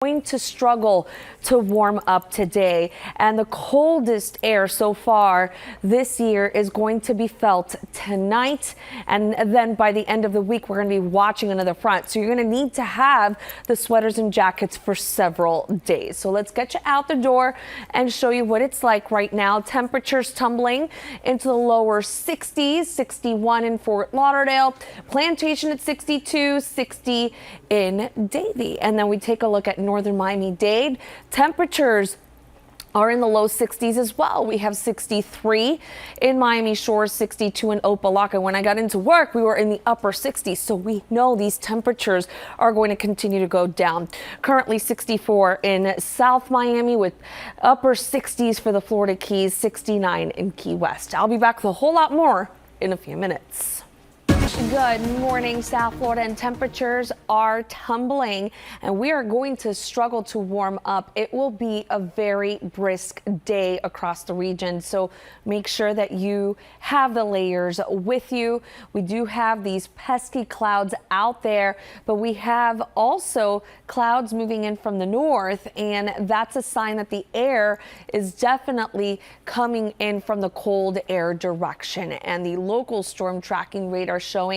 Going to struggle to warm up today, and the coldest air so far this year is going to be felt tonight, and then by the end of the week we're going to be watching another front, so you're going to need to have the sweaters and jackets for several days. So let's get you out the door and show you what it's like right now. Temperatures tumbling into the lower 60s, 61 in Fort Lauderdale, Plantation at 62, 60 in Davie, and then we take a look at northern Miami-Dade. Temperatures are in the low 60s as well. We have 63 in Miami Shores, 62 in Opa-locka. When I got into work, we were in the upper 60s, so we know these temperatures are going to continue to go down. Currently 64 in South Miami with upper 60s for the Florida Keys, 69 in Key West. I'll be back with a whole lot more in a few minutes. Good morning, South Florida, and temperatures are tumbling and we are going to struggle to warm up. It will be a very brisk day across the region, so make sure that you have the layers with you. We do have these pesky clouds out there, but we have also clouds moving in from the north, and that's a sign that the air is definitely coming in from the cold air direction, and the local storm tracking radar showing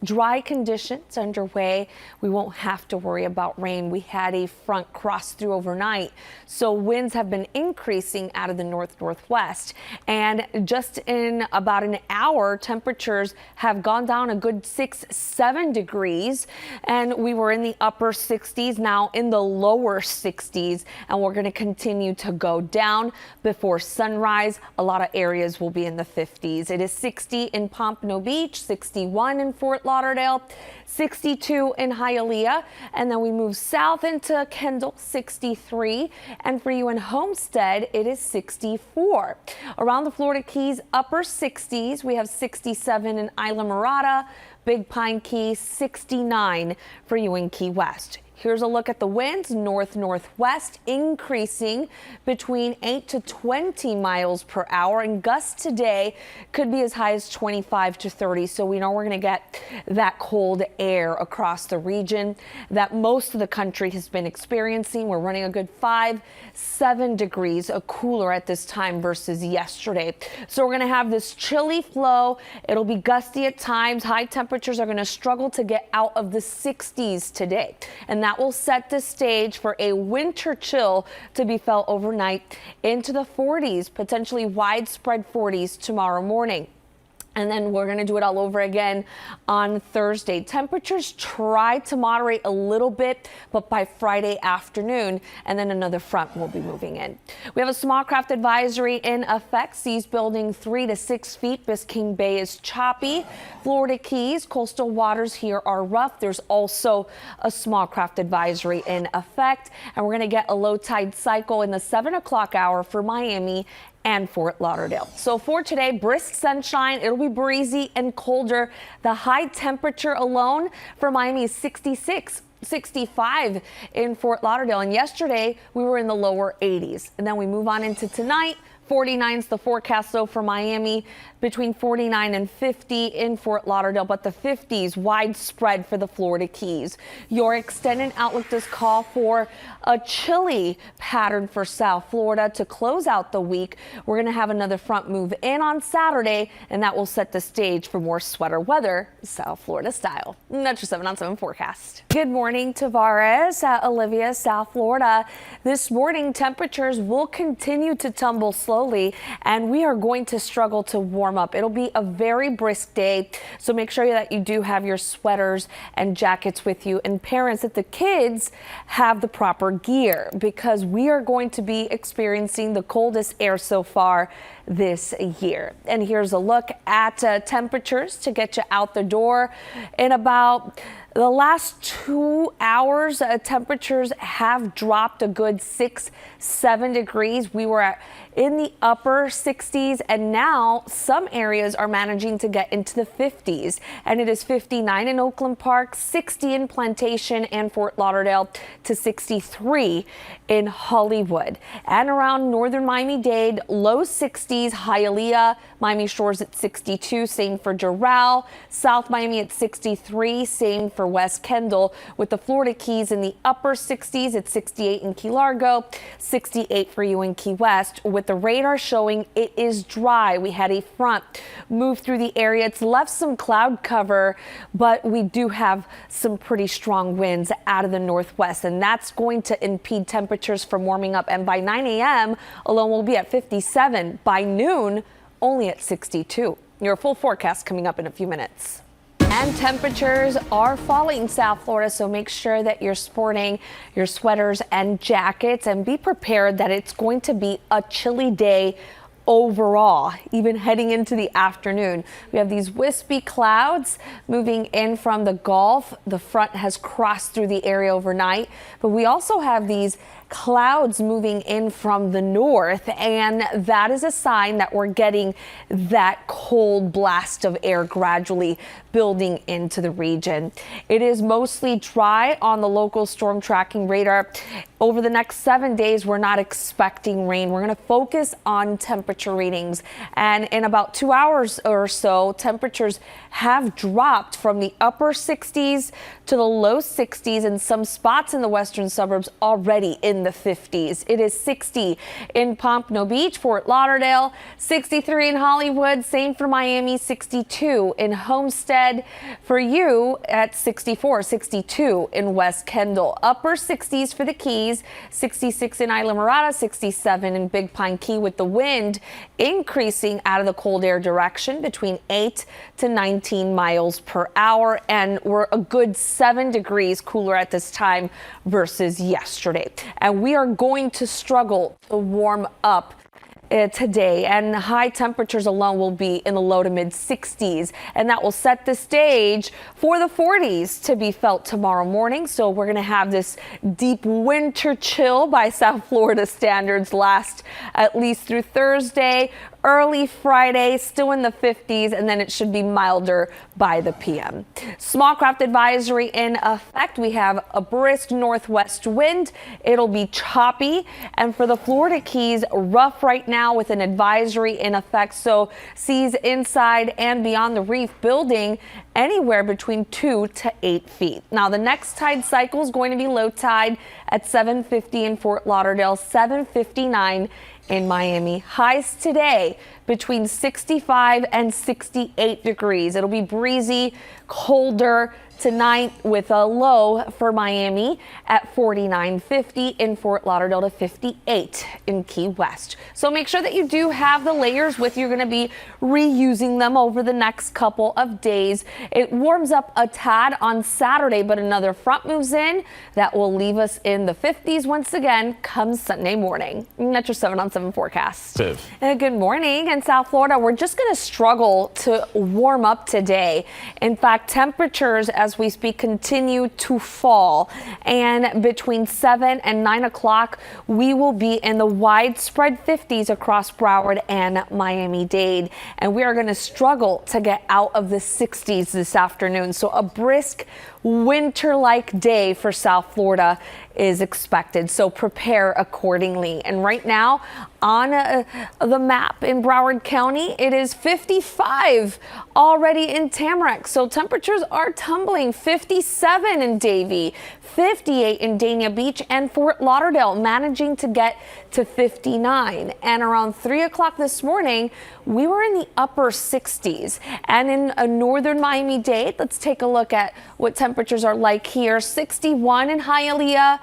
dry conditions underway. We won't have to worry about rain. We had a front cross through overnight, so winds have been increasing out of the northwest, and just in about an hour temperatures have gone down a good 6-7 degrees, and we were in the upper 60s, now in the lower 60s, and we're going to continue to go down before sunrise. A lot of areas will be in the 50s. It is 60 in Pompano Beach, 61 in Fort Lauderdale, 62 in Hialeah, and then we move south into Kendall, 63, and for you in Homestead it is 64. Around the Florida Keys, upper 60s. We have 67 in Isla Mirada, Big Pine Key, 69 for you in Key West. Here's a look at the winds. North-northwest increasing between 8 to 20 miles per hour, and gusts today could be as high as 25 to 30. So we know we're going to get that cold air across the region that most of the country has been experiencing. We're running a good 5-7 degrees cooler at this time versus yesterday. So we're going to have this chilly flow. It'll be gusty at times. High temperatures are going to struggle to get out of the 60s today, and that will set the stage for a winter chill to be felt overnight into the 40s, potentially widespread 40s tomorrow morning. And then we're going to do it all over again on Thursday. Temperatures try to moderate a little bit, but by Friday afternoon, and then another front will be moving in. We have a small craft advisory in effect. Seas building 3 to 6 feet. Biscayne Bay is choppy. Florida Keys, coastal waters here are rough. There's also a small craft advisory in effect. And we're going to get a low tide cycle in the 7 o'clock hour for Miami and Fort Lauderdale. So for today, brisk sunshine. It'll be breezy and colder. The high temperature alone for Miami is 66. 65 in Fort Lauderdale, and yesterday we were in the lower 80s. And then we move on into tonight. 49 is the forecast, though, for Miami, between 49 and 50 in Fort Lauderdale, but the 50s widespread for the Florida Keys. Your extended outlook does call for a chilly pattern for South Florida to close out the week. We're going to have another front move in on Saturday, and that will set the stage for more sweater weather, South Florida style. That's your 7 on 7 forecast. Good morning, Tavares, Olivia, South Florida. This morning, temperatures will continue to tumble slowly, and we are going to struggle to warm up. It'll be a very brisk day, so make sure that you do have your sweaters and jackets with you, and parents, that the kids have the proper gear, because we are going to be experiencing the coldest air so far this year. And here's a look at temperatures to get you out the door. In about the last 2 hours, temperatures have dropped a good 6-7 degrees. We were in the upper 60s, and now some areas are managing to get into the 50s, and it is 59 in Oakland Park, 60 in Plantation and Fort Lauderdale, to 63 in Hollywood. And around northern Miami-Dade, low 60s, Hialeah, Miami Shores at 62, same for Doral, South Miami at 63, same for West Kendall, with the Florida Keys in the upper 60s. It's 68 in Key Largo, 68 for you in Key West. With the radar showing it is dry. We had a front move through the area. It's left some cloud cover, but we do have some pretty strong winds out of the northwest, and that's going to impede temperatures from warming up. And by 9 a.m. alone, we'll be at 57. By noon, only at 62. Your full forecast coming up in a few minutes. And temperatures are falling South Florida, so make sure that you're sporting your sweaters and jackets, and be prepared that it's going to be a chilly day overall, even heading into the afternoon. We have these wispy clouds moving in from the Gulf. The front has crossed through the area overnight, but we also have these clouds moving in from the north, and that is a sign that we're getting that cold blast of air gradually building into the region. It is mostly dry on the local storm tracking radar. Over the next 7 days, we're not expecting rain. We're going to focus on temperature readings, and in about 2 hours or so, temperatures have dropped from the upper 60s to the low 60s, and some spots in the western suburbs already in the 50s. It is 60 in Pompano Beach, Fort Lauderdale, 63 in Hollywood, same for Miami, 62 in Homestead. For you at 64, 62 in West Kendall. Upper 60s for the Keys, 66 in Isla Mirada, 67 in Big Pine Key, with the wind increasing out of the cold air direction between 8 to 19 miles per hour, and we're a good 7 degrees cooler at this time versus yesterday. And we are going to struggle to warm up today, and high temperatures alone will be in the low to mid 60s, and that will set the stage for the 40s to be felt tomorrow morning. So we're going to have this deep winter chill by South Florida standards last at least through Thursday. Early Friday, still in the 50s, and then it should be milder by the PM. Small craft advisory in effect. We have a brisk northwest wind. It'll be choppy, and for the Florida Keys, rough right now with an advisory in effect. So seas inside and beyond the reef building anywhere between 2 to 8 feet. Now the next tide cycle is going to be low tide at 7:50 in Fort Lauderdale, 7:59 in Miami. Highs today between 65 and 68 degrees. It'll be breezy, colder tonight with a low for Miami at 49, 50 in Fort Lauderdale to 58 in Key West. So make sure that you do have the layers with you. You're going to be reusing them over the next couple of days. It warms up a tad on Saturday, but another front moves in that will leave us in the 50s once again come Sunday morning. That's your 7 on 7 forecast. Good morning in South Florida. We're just going to struggle to warm up today. In fact, temperatures as we speak continue to fall, and between 7 and 9 o'clock we will be in the widespread 50s across Broward and Miami-Dade, and we are going to struggle to get out of the 60s this afternoon. So a brisk winter-like day for South Florida is expected, so prepare accordingly. And right now on the map in Broward County, it is 55 already in Tamarack, so temperatures are tumbling. 57 in Davie, 58 in Dania Beach, and Fort Lauderdale managing to get to 59. And around 3 o'clock this morning, we were in the upper 60s. And in northern Miami-Dade, let's take a look at what temperatures are like here. 61 in Hialeah,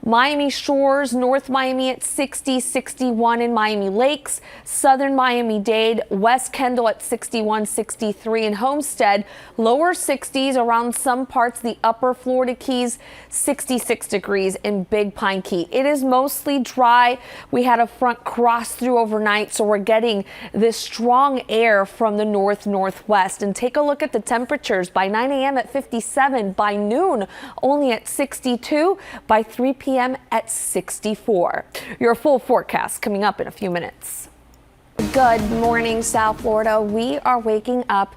Miami Shores, North Miami at 60, 61 in Miami Lakes, Southern Miami-Dade, West Kendall at 61, 63 in Homestead, lower 60s around some parts of the upper Florida Keys, 66 degrees in Big Pine Key. It is mostly dry. We had a front cross through overnight, so we're getting this strong air from the northwest. And take a look at the temperatures. By 9 a.m. at 57, by noon only at 62, by 3 p.m. at 64. Your full forecast coming up in a few minutes. Good morning, South Florida. We are waking up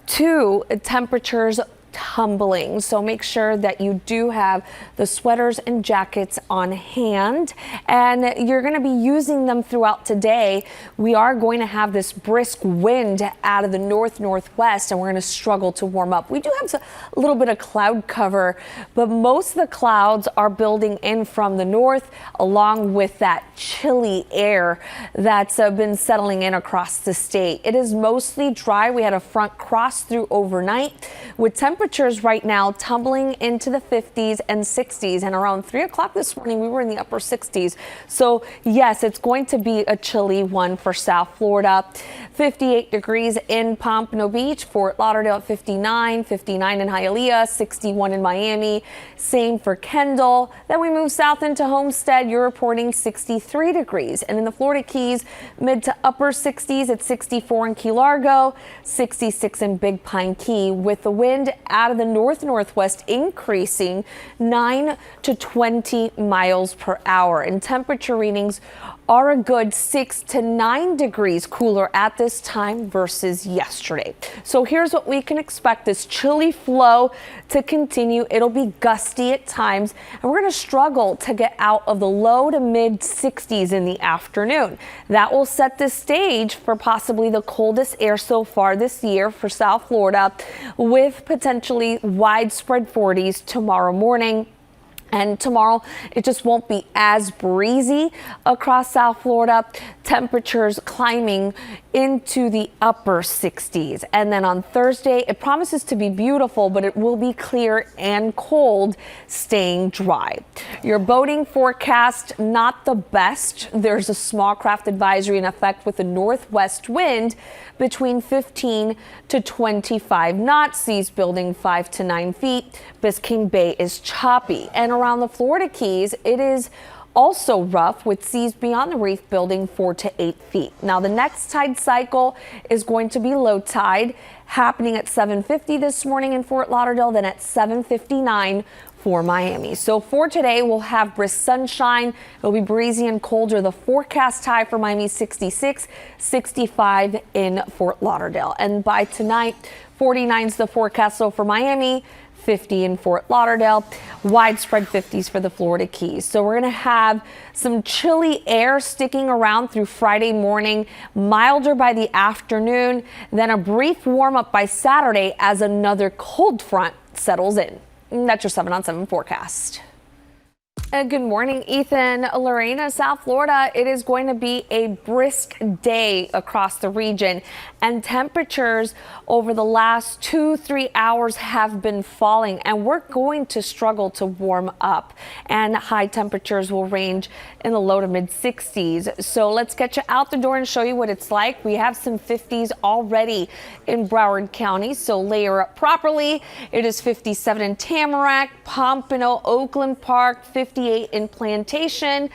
to temperatures tumbling. So make sure that you do have the sweaters and jackets on hand, and you're going to be using them throughout today. We are going to have this brisk wind out of the northwest, and we're going to struggle to warm up. We do have a little bit of cloud cover, but most of the clouds are building in from the north, along with that chilly air that's been settling in across the state. It is mostly dry. We had a front cross through overnight with temperatures right now tumbling into the 50s and 60s, and around 3 o'clock this morning we were in the upper 60s. So yes, it's going to be a chilly one for South Florida. 58 degrees in Pompano Beach, Fort Lauderdale at 59, 59 in Hialeah, 61 in Miami, same for Kendall. Then we move south into Homestead, you're reporting 63 degrees, and in the Florida Keys, mid to upper 60s at 64 in Key Largo, 66 in Big Pine Key, with the wind out of the northwest increasing 9 to 20 miles per hour, and temperature readings are a good 6 to 9 degrees cooler at this time versus yesterday. So here's what we can expect: this chilly flow to continue. It'll be gusty at times, and we're going to struggle to get out of the low to mid 60s in the afternoon. That will set the stage for possibly the coldest air so far this year for South Florida, with potentially widespread 40s tomorrow morning. And tomorrow, it just won't be as breezy across South Florida. Temperatures climbing into the upper 60s. And then on Thursday, it promises to be beautiful, but it will be clear and cold, staying dry. Your boating forecast, not the best. There's a small craft advisory in effect with a northwest wind between 15 to 25 knots, seas building 5 to 9 feet. Biscayne Bay is choppy, and around the Florida Keys, it is also rough, with seas beyond the reef building 4 to 8 feet. Now, the next tide cycle is going to be low tide, happening at 7:50 this morning in Fort Lauderdale, then at 7:59 for Miami. So for today, we'll have brisk sunshine. It'll be breezy and colder. The forecast high for Miami 66, 65 in Fort Lauderdale. And by tonight, 49 is the forecast. So for Miami, 50 in Fort Lauderdale, widespread 50s for the Florida Keys. So we're going to have some chilly air sticking around through Friday morning, milder by the afternoon, then a brief warm up by Saturday as another cold front settles in. That's your 7-on-7 forecast. Good morning, Ethan. Lorena, South Florida, it is going to be a brisk day across the region, and temperatures over the last 2-3 hours have been falling, and we're going to struggle to warm up, and high temperatures will range in the low to mid 60s. So let's get you out the door and show you what it's like. We have some 50s already in Broward County, so layer up properly. It is 57 in Tamarack, Pompano, Oakland Park, 58 in Plantation,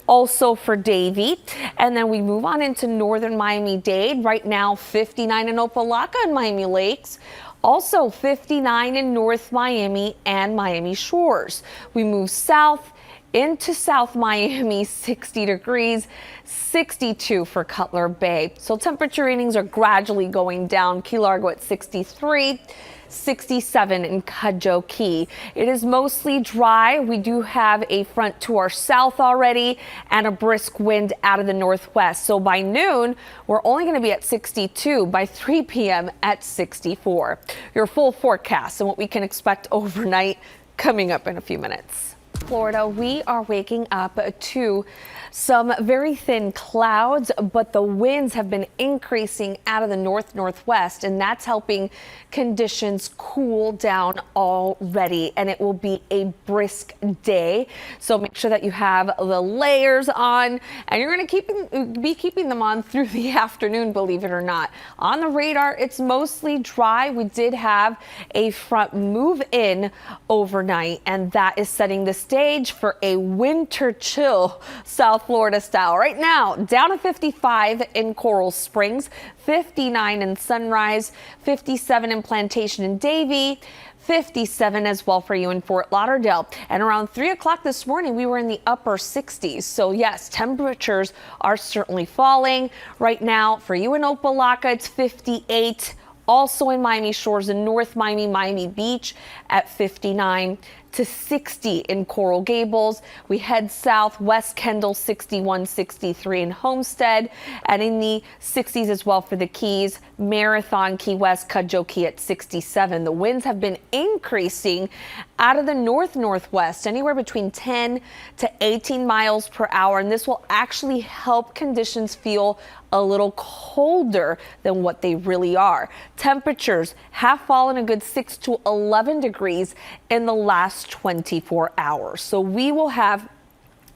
also for Davie. And then we move on into northern Miami-Dade. Right now, 59 in Opa-locka and Miami Lakes. Also 59 in North Miami and Miami Shores. We move south into South Miami, 60 degrees, 62 for Cutler Bay. So temperature readings are gradually going down. Key Largo at 63. 67 in Cudjoe Key. It is mostly dry. We do have a front to our south already and a brisk wind out of the northwest. So by noon, we're only going to be at 62. By 3 p.m. at 64. Your full forecast and what we can expect overnight coming up in a few minutes. Florida, we are waking up to some very thin clouds, but the winds have been increasing out of the northwest, and that's helping conditions cool down already, and it will be a brisk day. So make sure that you have the layers on, and you're going to be keeping them on through the afternoon, believe it or not. On the radar, it's mostly dry. We did have a front move in overnight, and that is setting the stage for a winter chill South Florida style. Right now, down to 55 in Coral Springs, 59 in Sunrise, 57 in Plantation and Davie, 57 as well for you in Fort Lauderdale. And around 3 o'clock this morning, we were in the upper 60s. So yes, temperatures are certainly falling. Right now, for you in Opa-locka, it's 58. also in Miami Shores and North Miami, Miami Beach at 59 to 60 in Coral Gables. We head south, West Kendall 61, 63 in Homestead, and in the 60s as well for the Keys, Marathon, Key West, Cudjoe Key at 67. The winds have been increasing out of the northwest, anywhere between 10 to 18 miles per hour, and this will actually help conditions feel a little colder than what they really are. Temperatures have fallen a good 6 to 11 degrees in the last 24 hours. So we will have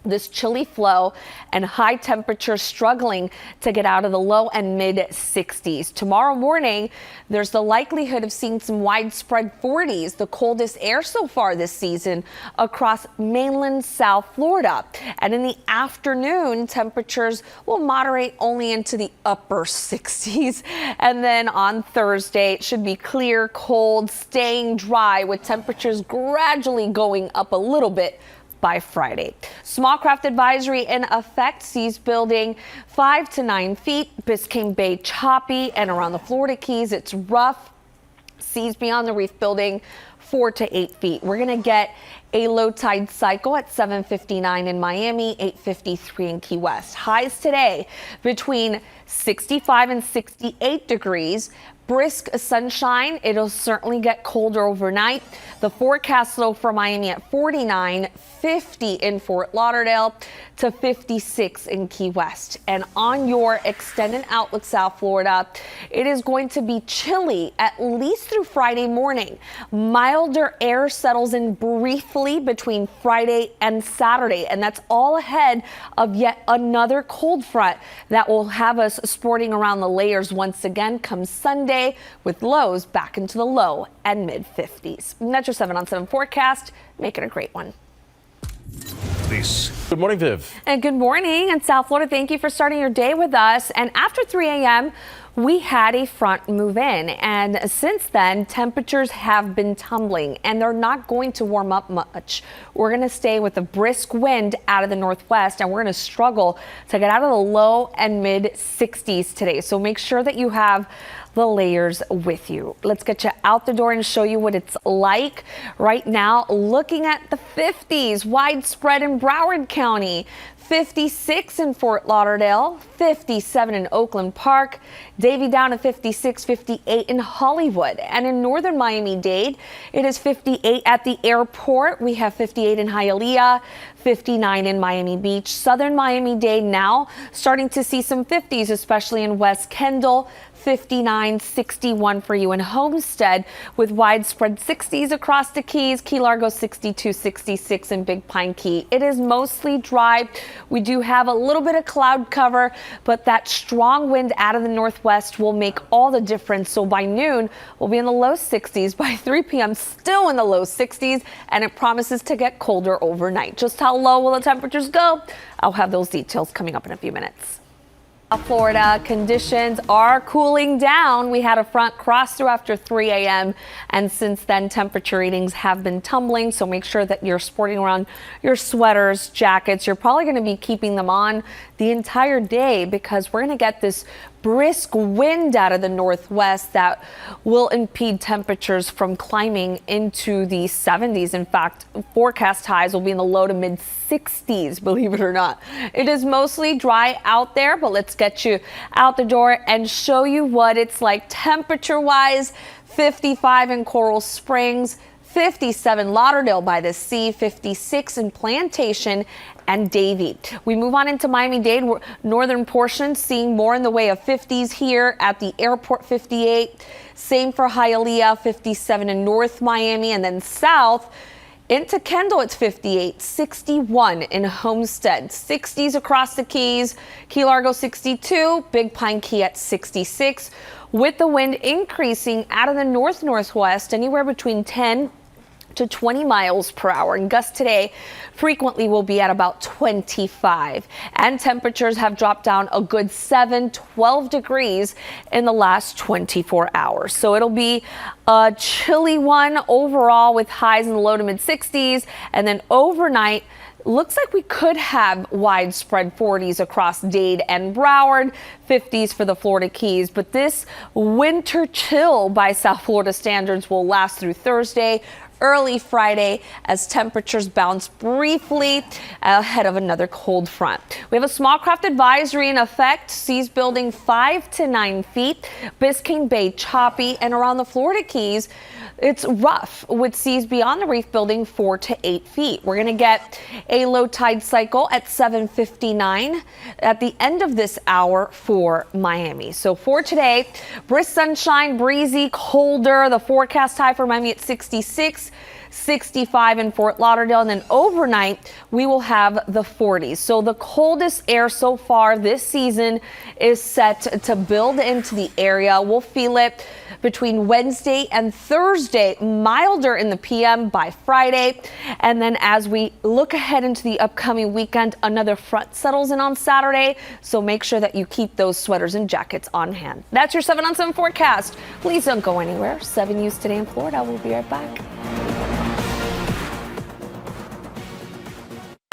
this chilly flow and high temperatures struggling to get out of the low and mid 60s. Tomorrow morning, there's the likelihood of seeing some widespread 40s, the coldest air so far this season across mainland South Florida. And in the afternoon, temperatures will moderate only into the upper 60s. And then on Thursday, it should be clear, cold, staying dry with temperatures gradually going up a little bit by Friday. Small craft advisory in effect, seas building 5 to 9 feet. Biscayne Bay choppy, and around the Florida Keys it's rough. Seas beyond the reef building 4 to 8 feet. We're going to get a low tide cycle at 7:59 in Miami, 8:53 in Key West. Highs today between 65 and 68 degrees. Brisk sunshine. It'll certainly get colder overnight. The forecast low for Miami at 49, 50 in Fort Lauderdale to 56 in Key West. And on your extended outlook, South Florida, it is going to be chilly at least through Friday morning. Milder air settles in briefly between Friday and Saturday, and that's all ahead of yet another cold front that will have us sporting around the layers once again come Sunday, with lows back into the low and mid 50s. That's your 7 on 7 forecast. Make it a great one. Good morning, Viv. And good morning. And South Florida, thank you for starting your day with us. And after 3 a.m., we had a front move in, and since then temperatures have been tumbling and they're not going to warm up much. We're going to stay with a brisk wind out of the northwest, and we're going to struggle to get out of the low and mid 60s today. So make sure that you have the layers with you. Let's get you out the door and show you what it's like right now. Looking at the 50s, widespread in Broward County. 56 in Fort Lauderdale, 57 in Oakland Park, Davie down to 56, 58 in Hollywood. And in northern Miami-Dade, it is 58 at the airport. We have 58 in Hialeah, 59 in Miami Beach. Southern Miami-Dade now starting to see some 50s, especially in West Kendall. 59, 61 for you in Homestead, with widespread 60s across the Keys. Key Largo 62, 66 in Big Pine Key. It is mostly dry. We do have a little bit of cloud cover, but that strong wind out of the northwest will make all the difference. So by noon, we'll be in the low 60s. By 3 p.m., still in the low 60s, and it promises to get colder overnight. Just how low will the temperatures go? I'll have those details coming up in a few minutes. Florida, conditions are cooling down. We had a front cross through after 3 a.m. and since then temperature readings have been tumbling, so make sure that you're sporting around your sweaters, jackets. You're probably going to be keeping them on the entire day because we're going to get this brisk wind out of the northwest that will impede temperatures from climbing into the 70s. In fact, forecast highs will be in the low to mid 60s, believe it or not. It is mostly dry out there, but let's get you out the door and show you what it's like temperature wise. 55 in Coral Springs, 57 Lauderdale by the Sea, 56 in Plantation and Davie. We move on into Miami-Dade, northern portion, seeing more in the way of 50s here at the airport, 58. Same for Hialeah, 57 in North Miami, and then south into Kendall, it's 58, 61 in Homestead, 60s across the Keys, Key Largo 62, Big Pine Key at 66, with the wind increasing out of the northwest, anywhere between 10 to 20 miles per hour, and gusts today frequently will be at about 25, and temperatures have dropped down a good 12 degrees in the last 24 hours. So it'll be a chilly one overall with highs in the low to mid 60s, and then overnight looks like we could have widespread 40s across Dade and Broward, 50s for the Florida Keys. But this winter chill by South Florida standards will last through Thursday, early Friday, as temperatures bounce briefly ahead of another cold front. We have a small craft advisory in effect, seas building 5 to 9 feet, Biscayne Bay choppy, and around the Florida Keys, it's rough with seas beyond the reef building 4 to 8 feet. We're going to get a low tide cycle at 7:59 at the end of this hour for Miami. So for today, brisk sunshine, breezy, colder. The forecast high for Miami at 66. 65 in Fort Lauderdale, and then overnight we will have the 40s. So the coldest air so far this season is set to build into the area. We'll feel it between Wednesday and Thursday, milder in the PM by Friday. And then as we look ahead into the upcoming weekend, another front settles in on Saturday. So make sure that you keep those sweaters and jackets on hand. That's your 7 on 7 forecast. Please don't go anywhere. 7 News Today in Florida. We'll be right back.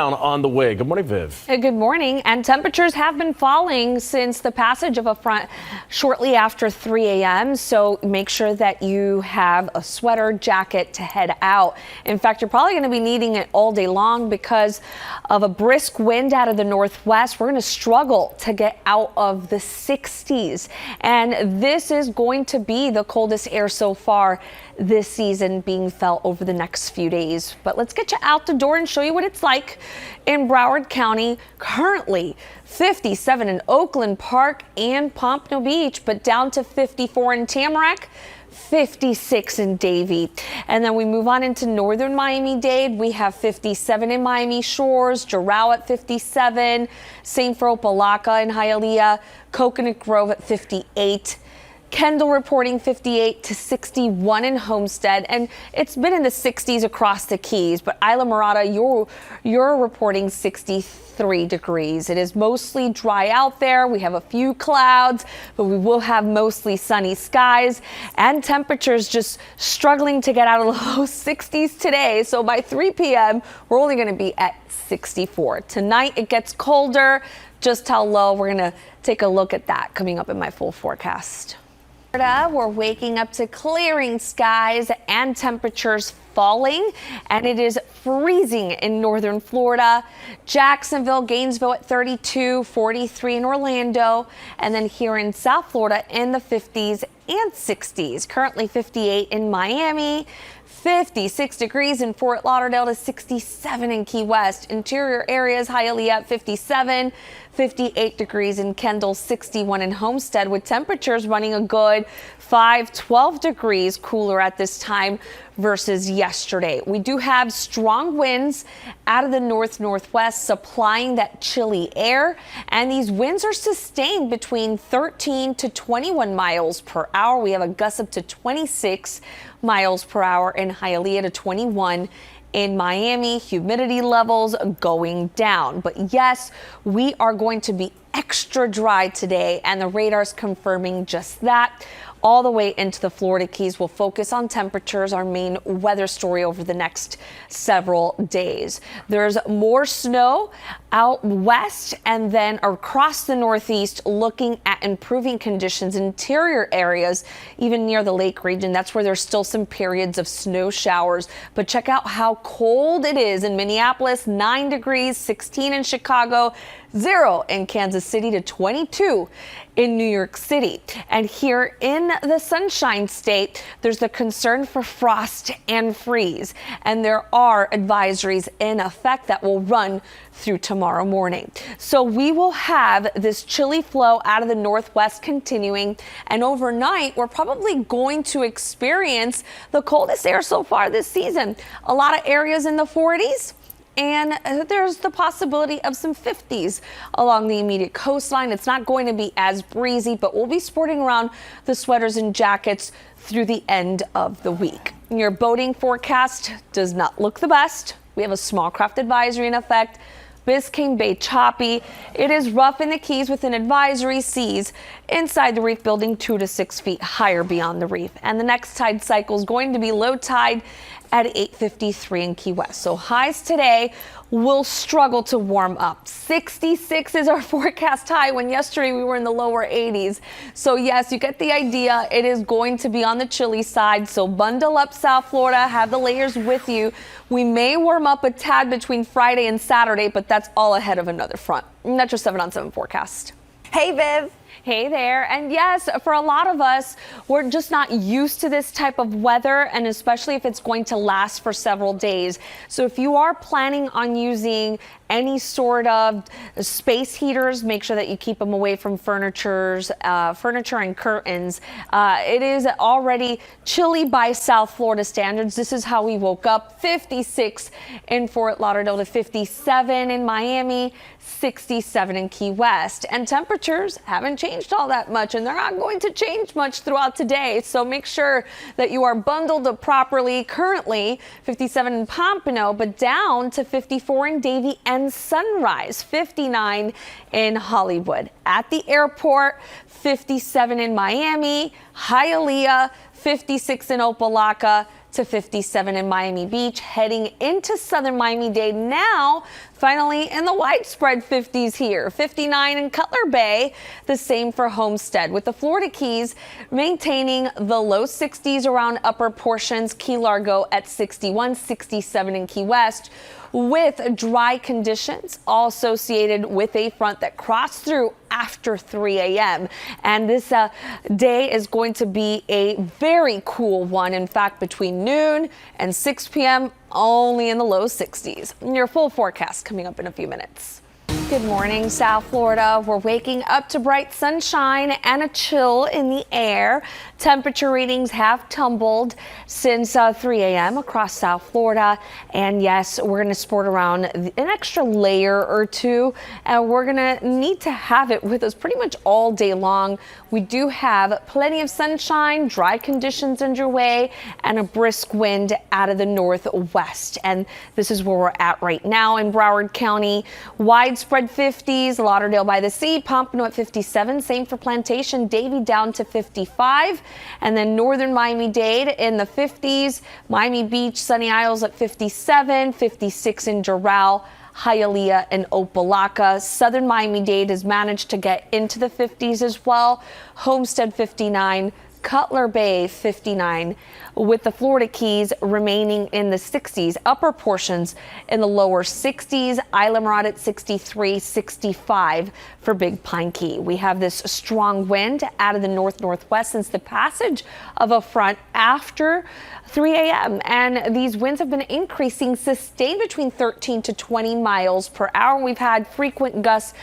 On the way. Good morning, Viv. Good morning. And temperatures have been falling since the passage of a front shortly after 3 a.m. So make sure that you have a sweater, jacket to head out. In fact, you're probably going to be needing it all day long because of a brisk wind out of the northwest. We're going to struggle to get out of the 60s. And this is going to be the coldest air so far this season being felt over the next few days. But let's get you out the door and show you what it's like in Broward County. Currently 57 in Oakland Park and Pompano Beach, but down to 54 in Tamarack, 56 in Davie. And then we move on into northern Miami-Dade. We have 57 in Miami Shores, Doral at 57, St. for Opelika in Hialeah, Coconut Grove at 58. Kendall reporting 58 to 61 in Homestead, and it's been in the 60s across the Keys. But Isla Mirada, you're reporting 63 degrees. It is mostly dry out there. We have a few clouds, but we will have mostly sunny skies and temperatures just struggling to get out of the low 60s today. So by 3 p.m., we're only going to be at 64. Tonight it gets colder. Just how low? We're going to take a look at that coming up in my full forecast. We're waking up to clearing skies and temperatures falling, and it is freezing in northern Florida. Jacksonville, Gainesville at 32, 43 in Orlando, and then here in South Florida in the 50s and 60s. Currently 58 in Miami, 56 degrees in Fort Lauderdale to 67 in Key West. Interior areas, Hialeah at 57, 58 degrees in Kendall, 61 in Homestead, with temperatures running a good 12 degrees cooler at this time versus yesterday. We do have strong winds out of the northwest supplying that chilly air, and these winds are sustained between 13 to 21 miles per hour. We have a gust up to 26 miles per hour in Hialeah to 21 in Miami. Humidity levels going down. But yes, we are going to be extra dry today, and the radar's confirming just that. All the way into the Florida Keys. We'll focus on temperatures, our main weather story over the next several days. There's more snow out west and then across the northeast, looking at improving conditions. Interior areas, even near the lake region, that's where there's still some periods of snow showers. But check out how cold it is in Minneapolis, 9 degrees, 16 in Chicago, 0 in Kansas City to 22 in New York City. And here in the Sunshine State, there's the concern for frost and freeze. And there are advisories in effect that will run through tomorrow morning. So we will have this chilly flow out of the northwest continuing. And overnight, we're probably going to experience the coldest air so far this season. A lot of areas in the 40s. And there's the possibility of some 50s along the immediate coastline. It's not going to be as breezy, but we'll be sporting around the sweaters and jackets through the end of the week. Your boating forecast does not look the best. We have a small craft advisory in effect. Biscayne Bay choppy. It is rough in the Keys with an advisory. Seas inside the reef building 2 to 6 feet higher beyond the reef. And the next tide cycle is going to be low tide at 8:53 in Key West. So highs today will struggle to warm up. 66 is our forecast high when yesterday we were in the lower 80s. So yes, you get the idea. It is going to be on the chilly side. So bundle up, South Florida, have the layers with you. We may warm up a tad between Friday and Saturday, but that's all ahead of another front. Metro 7 on 7 forecast. Hey, Viv. Hey there. And yes, for a lot of us, we're just not used to this type of weather, and especially if it's going to last for several days. So if you are planning on using any sort of space heaters, make sure that you keep them away from furniture and curtains. It is already chilly by South Florida standards. This is how we woke up. 56 in Fort Lauderdale to 57 in Miami, 67 in Key West. And temperatures haven't changed all that much, and they're not going to change much throughout today. So make sure that you are bundled up properly. Currently 57 in Pompano, but down to 54 in Davie and Sunrise, 59 in Hollywood. At the airport, 57 in Miami, Hialeah, 56 in Opa-locka to 57 in Miami Beach. Heading into southern Miami-Dade now, finally in the widespread 50s here. 59 in Cutler Bay, the same for Homestead, with the Florida Keys maintaining the low 60s around upper portions. Key Largo at 61, 67 in Key West, with dry conditions all associated with a front that crossed through after 3 a.m. And this day is going to be a very cool one. In fact, between noon and 6 p.m., only in the low 60s. Your full forecast coming up in a few minutes. Good morning, South Florida. We're waking up to bright sunshine and a chill in the air. Temperature readings have tumbled since 3 a.m. across South Florida. And yes, we're going to sport around an extra layer or two, and we're going to need to have it with us pretty much all day long. We do have plenty of sunshine, dry conditions underway, and a brisk wind out of the northwest. And this is where we're at right now in Broward County. Widespread 50s, Lauderdale by the Sea, Pompano at 57, same for Plantation, Davie down to 55, and then northern Miami-Dade in the 50s, Miami Beach, Sunny Isles at 57, 56 in Doral, Hialeah and Opa-locka. Southern Miami-Dade has managed to get into the 50s as well. Homestead 59, Cutler Bay 59, with the Florida Keys remaining in the 60s, upper portions in the lower 60s, Islamorada at 63, 65 for Big Pine Key. We have this strong wind out of the north-northwest since the passage of a front after 3 a.m. and these winds have been increasing, sustained between 13 to 20 miles per hour. We've had frequent gusts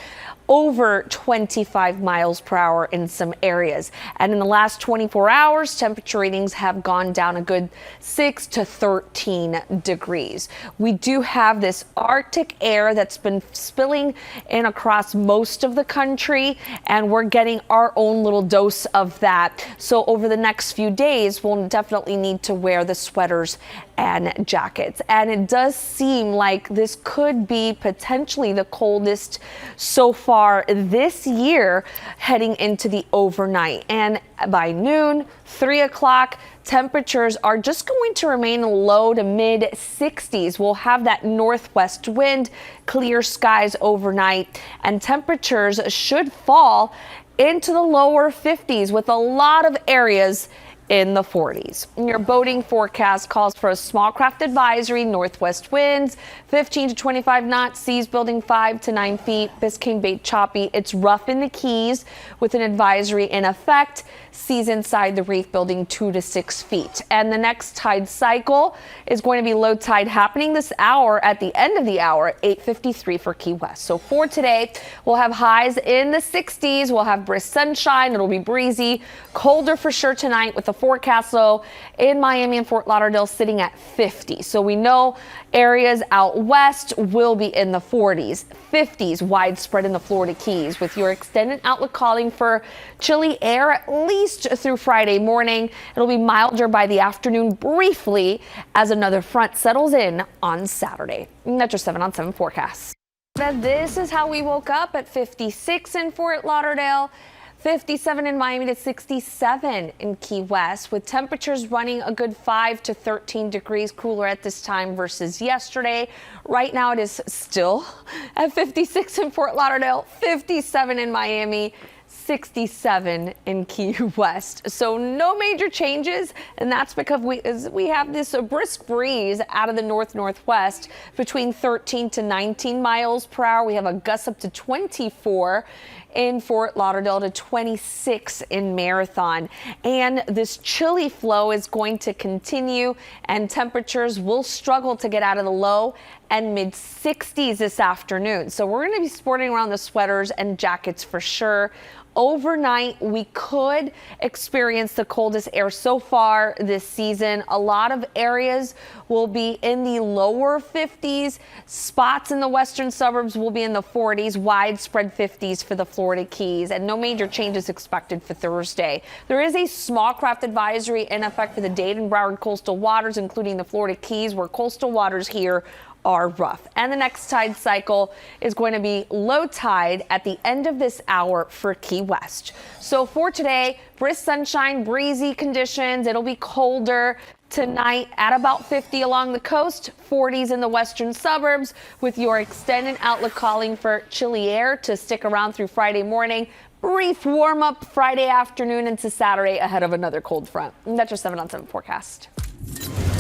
over 25 miles per hour in some areas. And in the last 24 hours, temperature readings have gone down a good 6 to 13 degrees. We do have this Arctic air that's been spilling in across most of the country, and we're getting our own little dose of that. So over the next few days, we'll definitely need to wear the sweaters and jackets. And it does seem like this could be potentially the coldest so far this year heading into the overnight. And by noon, 3 o'clock, temperatures are just going to remain low to mid 60s. We'll have that northwest wind, clear skies overnight, and temperatures should fall into the lower 50s with a lot of areas in the 40s. Your boating forecast calls for a small craft advisory, northwest winds, 15 to 25 knots, seas building 5 to 9 feet, Biscayne Bay choppy. It's rough in the Keys with an advisory in effect. Seas inside the reef building 2 to 6 feet. And the next tide cycle is going to be low tide happening this hour at the end of the hour at 8:53 for Key West. So for today, we'll have highs in the 60s. We'll have brisk sunshine. It'll be breezy, colder for sure tonight, with the forecast low in Miami and Fort Lauderdale sitting at 50. So we know areas out west will be in the 40s, 50s widespread in the Florida Keys, with your extended outlook calling for chilly air at least through Friday morning. It'll be milder by the afternoon briefly as another front settles in on Saturday. Metro 7 on 7 forecast. This is how we woke up at 56 in Fort Lauderdale, 57 in Miami to 67 in Key West, with temperatures running a good 5 to 13 degrees cooler at this time versus yesterday. Right now it is still at 56 in Fort Lauderdale, 57 in Miami, 67 in Key West. So no major changes, and that's because we have this brisk breeze out of the northwest between 13 to 19 miles per hour. We have a gust up to 24 in Fort Lauderdale to 26 in Marathon. And this chilly flow is going to continue, and temperatures will struggle to get out of the low and mid 60s this afternoon. So we're going to be sporting around the sweaters and jackets for sure. Overnight, we could experience the coldest air so far this season. A lot of areas will be in the lower 50s. Spots in the western suburbs will be in the 40s, widespread 50s for the Florida Keys, and no major changes expected for Thursday. There is a small craft advisory in effect for the Dade and Broward coastal waters, including the Florida Keys, where coastal waters here are rough. And the next tide cycle is going to be low tide at the end of this hour for Key West. So for today, brisk sunshine, breezy conditions. It'll be colder tonight at about 50 along the coast, 40s in the western suburbs, with your extended outlook calling for chilly air to stick around through Friday morning. Brief warm up Friday afternoon into Saturday ahead of another cold front. And that's your 7 on 7 forecast.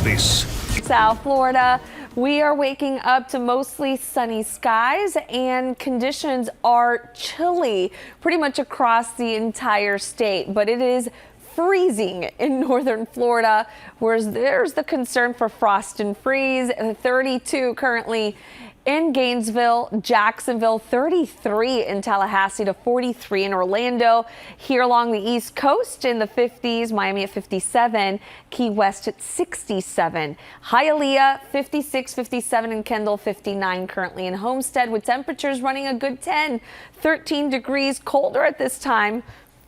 This South Florida, we are waking up to mostly sunny skies, and conditions are chilly pretty much across the entire state, but it is freezing in northern Florida, whereas there's the concern for frost and freeze. 32 currently in Gainesville, Jacksonville, 33 in Tallahassee to 43 in Orlando. Here along the East Coast in the 50s, Miami at 57, Key West at 67. Hialeah, 56, 57 in Kendall, 59 currently in Homestead, with temperatures running a good 10, 13 degrees colder at this time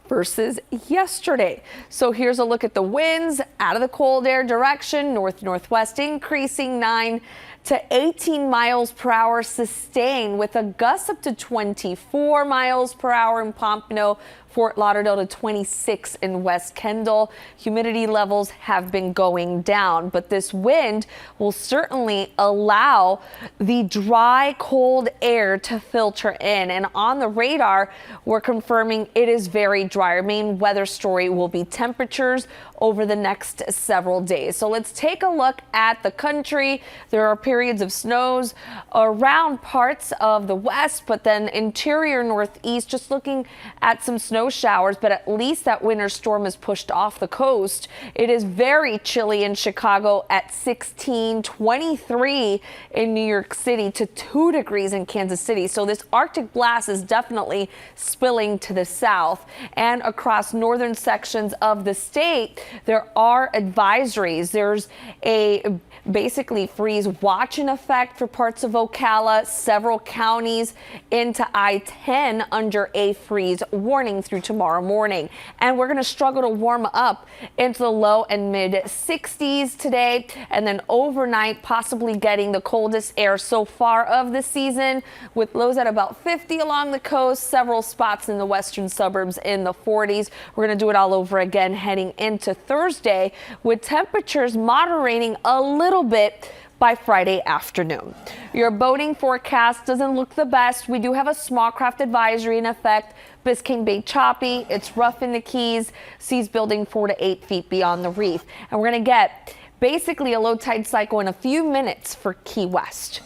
versus yesterday. So here's a look at the winds out of the cold air direction. Northwest increasing 9 to 18 miles per hour, sustained with a gust up to 24 miles per hour in Pompano, Fort Lauderdale to 26 in West Kendall. Humidity levels have been going down, but this wind will certainly allow the dry, cold air to filter in. And on the radar, we're confirming it is very dry. Our main weather story will be temperatures over the next several days. So let's take a look at the country. There are periods of snows around parts of the west, but then interior northeast, just looking at some snow showers, but at least that winter storm is pushed off the coast. It is very chilly in Chicago at 16, 23 in New York City to 2 degrees in Kansas City. So this Arctic blast is definitely spilling to the south, and across northern sections of the state, there are advisories. There's a basically freeze watch in effect for parts of Ocala, several counties into I-10 under a freeze warning through tomorrow morning. And we're going to struggle to warm up into the low and mid 60s today, and then overnight possibly getting the coldest air so far of the season, with lows at about 50 along the coast, several spots in the western suburbs in the 40s. We're going to do it all over again heading into Thursday, with temperatures moderating a little bit by Friday afternoon. Your boating forecast doesn't look the best. We do have a small craft advisory in effect. Biscayne Bay choppy. It's rough in the Keys. Seas building 4 to 8 feet beyond the reef. And we're going to get basically a low tide cycle in a few minutes for Key West.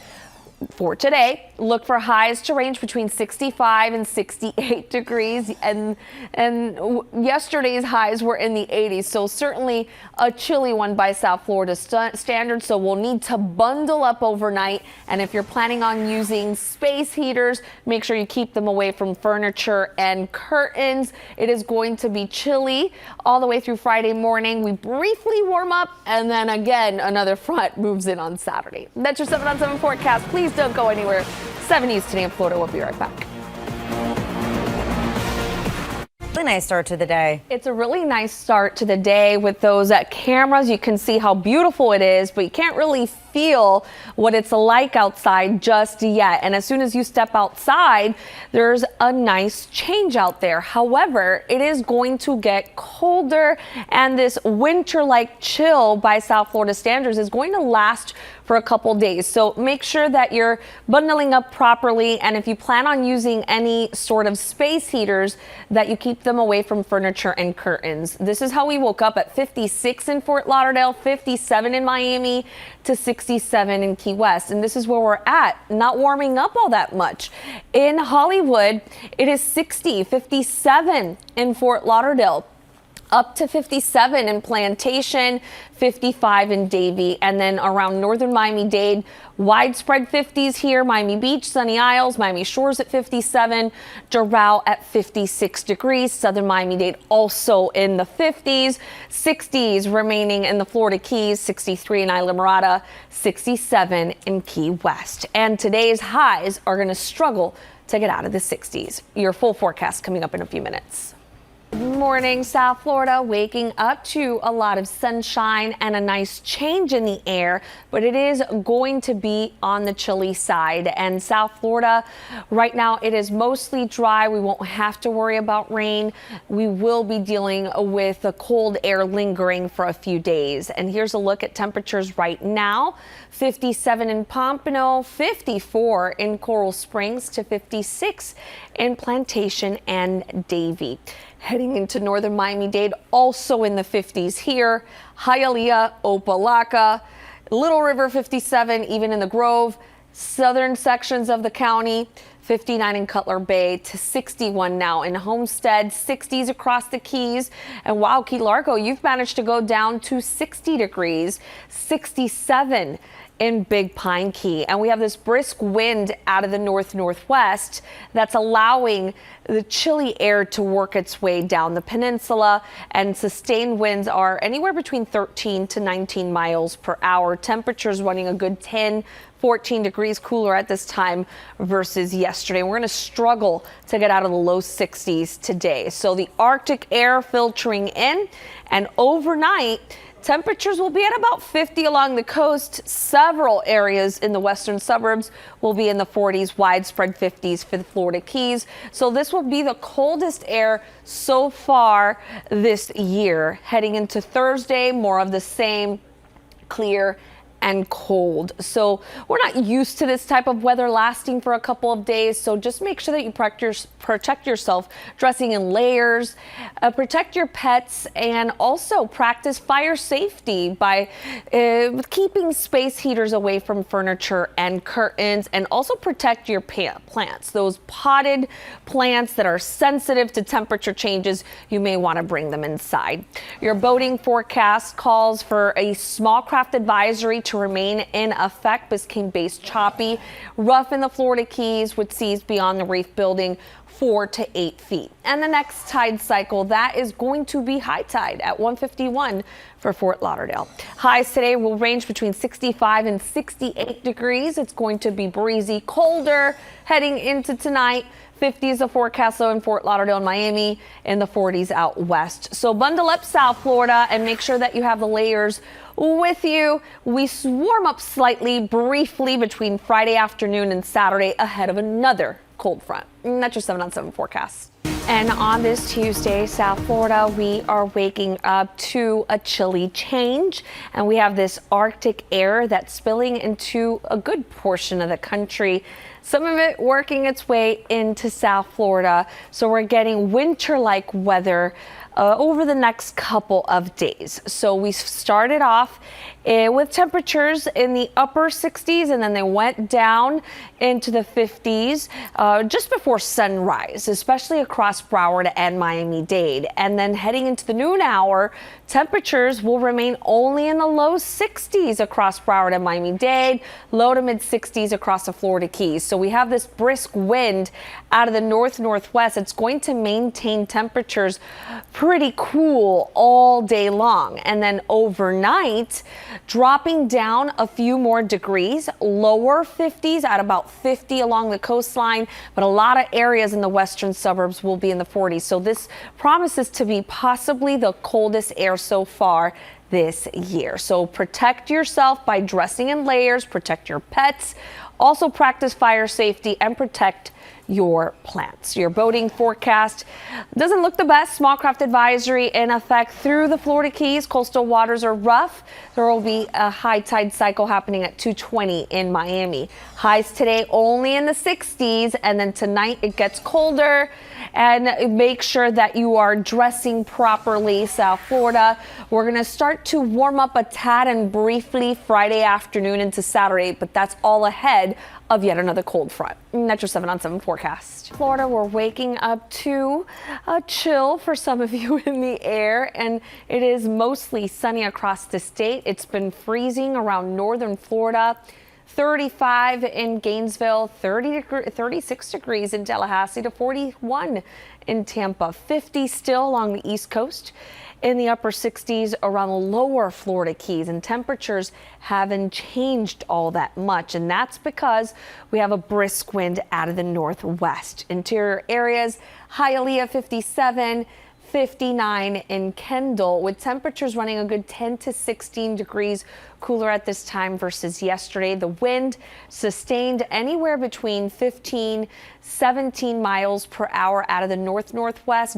For today, look for highs to range between 65 and 68 degrees, and yesterday's highs were in the 80s, so certainly a chilly one by South Florida standards. So we'll need to bundle up overnight, and if you're planning on using space heaters, make sure you keep them away from furniture and curtains. It is going to be chilly all the way through Friday morning. We briefly warm up, and then again another front moves in on Saturday. That's your 7 on 7 forecast. Please don't go anywhere. 7 News today in Florida. We'll be right back. really nice start to the day. It's a really nice start to the day with those cameras. You can see how beautiful it is, but you can't really feel what it's like outside just yet. And as soon as you step outside, there's a nice change out there. However, it is going to get colder, and this winter-like chill by South Florida standards is going to last for a couple days. So make sure that you're bundling up properly, and if you plan on using any sort of space heaters, that you keep them away from furniture and curtains. This is how we woke up at 56 in Fort Lauderdale, 57 in Miami, to 67 in Key West. And this is where we're at, not warming up all that much. In Hollywood, it is 60, 57 in Fort Lauderdale, up to 57 in Plantation, 55 in Davie, and then around northern Miami-Dade, widespread 50s here. Miami Beach, Sunny Isles, Miami Shores at 57, Doral at 56 degrees, southern Miami-Dade also in the 50s, 60s remaining in the Florida Keys, 63 in Islamorada, 67 in Key West. And today's highs are going to struggle to get out of the 60s. Your full forecast coming up in a few minutes. Good morning, South Florida, waking up to a lot of sunshine and a nice change in the air, but it is going to be on the chilly side. And South Florida, right now, it is mostly dry. We won't have to worry about rain. We will be dealing with the cold air lingering for a few days. And here's a look at temperatures right now. 57 in Pompano, 54 in Coral Springs, to 56 in Plantation and Davie. Heading into northern Miami-Dade, also in the 50s here. Hialeah, Opa-locka, Little River 57, even in the Grove. Southern sections of the county, 59 in Cutler Bay to 61 now in Homestead, 60s across the Keys. And wow, Key Largo, you've managed to go down to 60 degrees, 67 in Big Pine Key. And we have this brisk wind out of the northwest that's allowing the chilly air to work its way down the peninsula, and sustained winds are anywhere between 13 to 19 miles per hour. Temperatures running a good 10-14 degrees cooler at this time versus yesterday. We're going to struggle to get out of the low 60s today. So the Arctic air filtering in, and overnight temperatures will be at about 50 along the coast. Several areas in the western suburbs will be in the 40s, widespread 50s for the Florida Keys. So this will be the coldest air so far this year. Heading into Thursday, more of the same, clear and cold. So we're not used to this type of weather lasting for a couple of days. So just make sure that you protect yourself, dressing in layers, protect your pets, and also practice fire safety by keeping space heaters away from furniture and curtains, and also protect your plants. Those potted plants that are sensitive to temperature changes, you may want to bring them inside. Your boating forecast calls for a small craft advisory to remain in effect. Biscayne-based choppy, rough in the Florida Keys with seas beyond the reef building 4 to 8 feet. And the next tide cycle, that is going to be high tide at 1:51 for Fort Lauderdale. Highs today will range between 65 and 68 degrees. It's going to be breezy, colder heading into tonight. 50s a forecast though in Fort Lauderdale and Miami, in the 40s out west. So bundle up, South Florida, and make sure that you have the layers with you. We warm up slightly, briefly between Friday afternoon and Saturday ahead of another cold front. That's your 7 on 7 forecast. And on this Tuesday, South Florida, we are waking up to a chilly change, and we have this Arctic air that's spilling into a good portion of the country. Some of it working its way into South Florida. So we're getting winter-like weather over the next couple of days. So we started off with temperatures in the upper 60s, and then they went down into the 50s just before sunrise, especially across Broward and Miami-Dade. And then heading into the noon hour, temperatures will remain only in the low 60s across Broward and Miami-Dade, low to mid 60s across the Florida Keys. So we have this brisk wind out of the northwest. It's going to maintain temperatures pretty cool all day long. And then overnight, dropping down a few more degrees, lower 50s at about 50 along the coastline, but a lot of areas in the western suburbs will be in the 40s. So this promises to be possibly the coldest air so far this year. So protect yourself by dressing in layers, protect your pets, also practice fire safety and protect your plants. Your boating forecast doesn't look the best. Small craft advisory in effect through the Florida Keys. Coastal waters are rough. There will be a high tide cycle happening at 2:20 in Miami. Highs today only in the 60s, and then tonight it gets colder. And make sure that you are dressing properly. South Florida, we're going to start to warm up a tad and briefly Friday afternoon into Saturday, but that's all ahead of yet another cold front. That's your 7 on 7 forecast. Florida, we're waking up to a chill for some of you in the air, and it is mostly sunny across the state. It's been freezing around northern Florida. 35 in Gainesville, 36 degrees in Tallahassee to 41 in Tampa, 50 still along the East Coast, in the upper 60s around the lower Florida Keys, and temperatures haven't changed all that much, and that's because we have a brisk wind out of the northwest. Interior areas, Hialeah 57, 59 in Kendall, with temperatures running a good 10 to 16 degrees cooler at this time versus yesterday. The wind sustained anywhere between 17 miles per hour out of the northwest.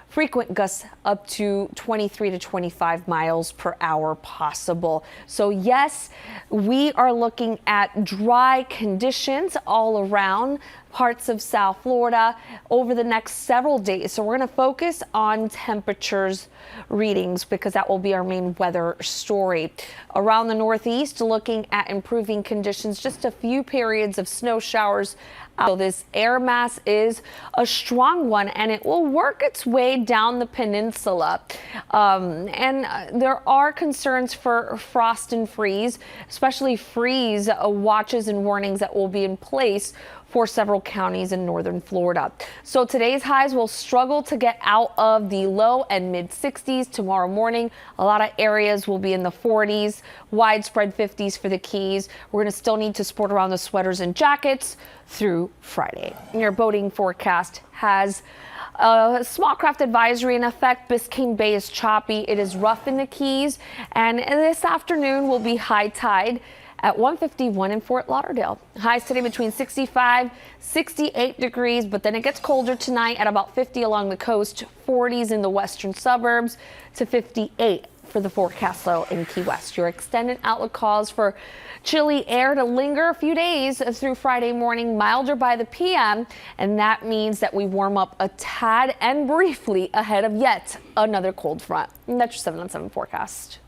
Frequent gusts up to 23 to 25 miles per hour possible. So yes, we are looking at dry conditions all around parts of South Florida over the next several days. So we're going to focus on temperatures readings because that will be our main weather story. Around the Northeast, looking at improving conditions, just a few periods of snow showers. So this air mass is a strong one, and it will work its way down the peninsula. There are concerns for frost and freeze, especially freeze watches and warnings that will be in place for several counties in northern Florida. So today's highs will struggle to get out of the low and mid 60s tomorrow morning. A lot of areas will be in the 40s, widespread 50s for the Keys. We're going to still need to sport around the sweaters and jackets through Friday. Your boating forecast has a small craft advisory in effect. Biscayne Bay is choppy. It is rough in the Keys, and this afternoon will be high tide at 1:51 in Fort Lauderdale. Highs today between 65, 68 degrees, but then it gets colder tonight at about 50 along the coast, 40s in the western suburbs to 58 for the forecast low in Key West. Your extended outlook calls for chilly air to linger a few days through Friday morning, milder by the PM, and that means that we warm up a tad and briefly ahead of yet another cold front. And that's your 7 on 7 forecast.